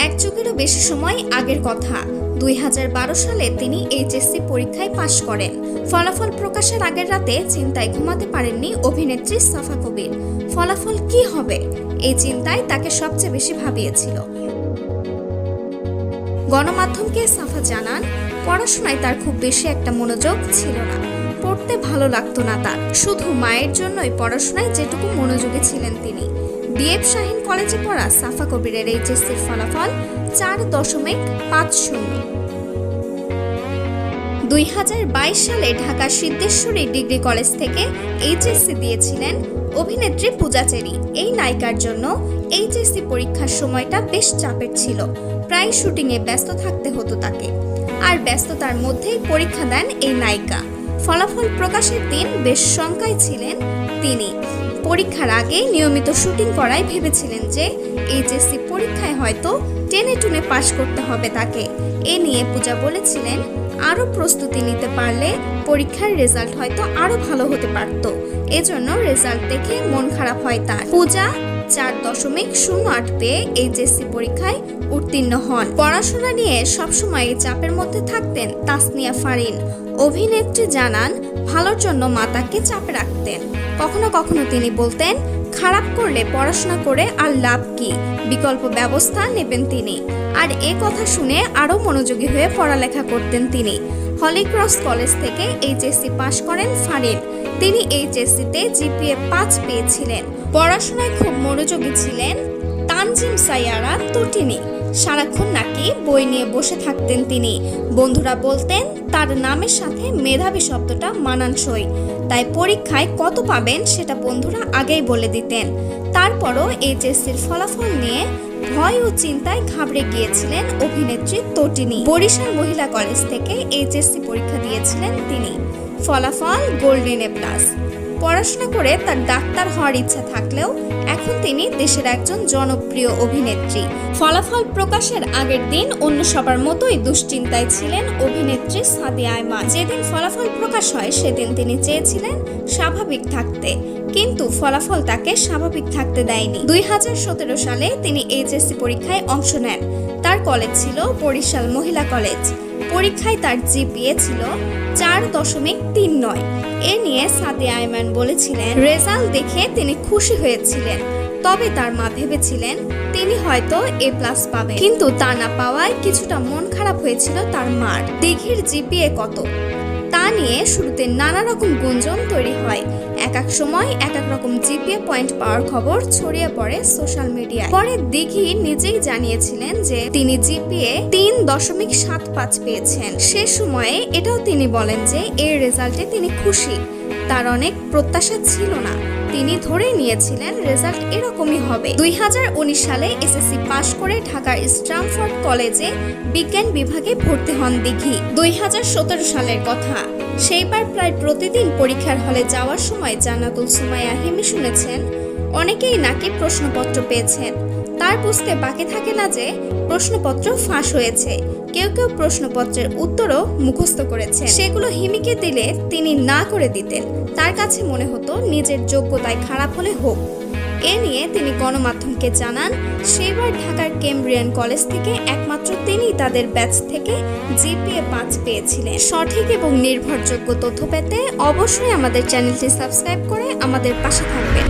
এক যুগেরও বেশি সময় আগের কথা 2012 সালে তিনি এইচএসসি পরীক্ষায় পাশ করেন। ফলাফল প্রকাশের আগের রাতে চিন্তায় ঘুমাতে পারেননি অভিনেত্রী সাফা কবির। ফলাফল কি হবে এই চিন্তায় তাকে সবচেয়ে বেশি ভাবিয়েছিল। গণমাধ্যমকে সাফা জানান, পড়াশোনায় তার খুব বেশি একটা মনোযোগ ছিল না, পড়তে ভালো লাগতো না তার, শুধু মায়ের জন্যই পড়াশোনায় যেটুকু মনোযোগী ছিলেন তিনি। বিএফ শাহীন কলেজে পড়া সাফা কবিরের এইচএসসির ফলাফল 4.50। 2022 সালে ঢাকা সিদ্ধেশ্বরী ডিগ্রি কলেজ থেকে এইচএসসি দিয়েছিলেন অভিনেত্রী পূজা চেরি। এই নায়িকার জন্য এইচএসসি পরীক্ষার সময়টা বেশ চাপের ছিল, প্রায় শুটিংয়ে ব্যস্ত থাকতে হতো তাকে। আর ব্যস্ততার মধ্যেই পরীক্ষা দেন এই নায়িকা। ফলাফল প্রকাশের দিন বেশ শঙ্কায় ছিলেন তিনি। পরীক্ষার আগে নিয়মিত শুটিং করায় ভেবেছিলেন যে এইচএসসি পরীক্ষায় হয়তো টেনে টুনে পাশ করতে হবে তাকে। এ নিয়ে পূজা বলেছিলেন, আরও প্রস্তুতি নিতে পারলে পরীক্ষার রেজাল্ট হয়তো আরও ভালো হতে পারত। এজন্য রেজাল্ট দেখে মন খারাপ হয় তার। পূজা 4.08 পেয়ে এইচএসসি পরীক্ষায় উত্তীর্ণ হন। পড়াশোনা নিয়ে সবসময় চাপের মধ্যে থাকতেন তাসনিয়া ফারিন। অভিনেত্রী জানান, ভালোর জন্য মা তাকে চাপে রাখতেন। কখনো কখনো তিনি বলতেন, খারাপ করলে পড়াশোনা করে আর লাভ কি, বিকল্প ব্যবস্থা নেবেন তিনি। আর এ কথা শুনে আরও মনোযোগী হয়ে পড়ালেখা করতেন তিনি। হলিক্রস কলেজ থেকে এইচএসসি পাশ করেন ফারিন। তিনি এইচএসসিতে জিপিএ 5 পেয়েছিলেন। পড়াশোনায় খুব মনোযোগী ছিলেন তানজিম সাইয়ারা তটিনী। সারাক্ষণ নাকি বই নিয়ে বসে থাকতেন তিনি। বন্ধুরা বলতেন তার নামের সাথে মেধাবী শব্দটা মানানসই, তাই পরীক্ষায় কত পাবেন সেটা বন্ধুরা আগেই বলে দিতেন। তারপরও এইচএসসির ফলাফল নিয়ে ভয় ও চিন্তায় ঘাবড়ে গিয়েছিলেন অভিনেত্রী তটিনী। বরিশাল মহিলা কলেজ থেকে এইচএসসি পরীক্ষা দিয়েছিলেন তিনি। ফলাফল গোল্ডেন এ প্লাস। পড়াশোনা করে তার ডাক্তার হওয়ার ইচ্ছা থাকলেও এখন তিনি দেশের একজন জনপ্রিয় অভিনেত্রী। ফলাফল প্রকাশের আগের দিন অন্য সবার মতোই দুশ্চিন্তায় ছিলেন অভিনেত্রী সাদিয়া আয়মান। যেদিন ফলাফল প্রকাশ হয় সেদিন তিনি চেয়েছিলেন স্বাভাবিক থাকতে, কিন্তু ফলাফল তাকে স্বাভাবিক থাকতে দেয়নি। 2017 সালে তিনি এইচএসসি পরীক্ষায় অংশ নেন। তার কলেজ ছিল বরিশাল মহিলা কলেজ। পরীক্ষায় তার জিপিএ ছিল 4.39। এ নিয়ে সাদিয়া আয়মান বলেছিলেন, রেজাল্ট দেখে তিনি খুশি হয়েছিলেন, তবে তার মা ভেবেছিলেন তিনি হয়তো A+ পাবেন, কিন্তু তা না পাওয়ায় কিছুটা মন খারাপ হয়েছিল তার মার। দিঘির জিপিএ কত তা নিয়ে শুরুতে নানা রকম গুঞ্জন তৈরি হয়। এক সময় এক রকম জিপিএ পয়েন্ট পাওয়ার খবর ছড়িয়ে পড়ে সোশ্যাল মিডিয়ায়। পরে দিঘি নিজেই জানিয়েছিলেন যে তিনি জিপিএ 3.75 পেয়েছেন। সে সময়ে এটাও তিনি বলেন যে এর রেজাল্টে তিনি খুশি, তার অনেক প্রত্যাশা ছিল না। তিনি ধরে নিয়েছিলেন রেজাল্ট এরকমই হবে। 2019 সালে এসএসসি পাশ করে ঢাকার স্ট্যামফোর্ড কলেজে বিজ্ঞান বিভাগে ভর্তি হন দিঘি। 2017 সালের কথা। সেইবার প্রায় প্রতিদিন পরীক্ষার হলে যাওয়ার সময় জান্নাতুল সুমাইয়া হিমি শুনেছেন অনেকেই নাকি প্রশ্নপত্র পেয়েছেন। তার বুঝতে বাকি থাকে না যে প্রশ্নপত্র ফাঁস হয়েছে। কেউ কেউ প্রশ্নপত্রের উত্তরও মুখস্থ করেছেন। সেগুলো হিমিকে দিলে তিনি না করে দিতেন। তার কাছে মনে হতো নিজের যোগ্যতায় খারাপ হলে হোক। এ নিয়ে তিনি গণমাধ্যমকে জানান, সেবার ঢাকার কেমব্রিয়ান কলেজ থেকে একমাত্র তিনি তাদের ব্যাচ থেকে জিপিএ 5 পেয়েছিলেন। সঠিক এবং নির্ভরযোগ্য তথ্য পেতে অবশ্যই আমাদের চ্যানেলটি সাবস্ক্রাইব করে আমাদের পাশে থাকবেন।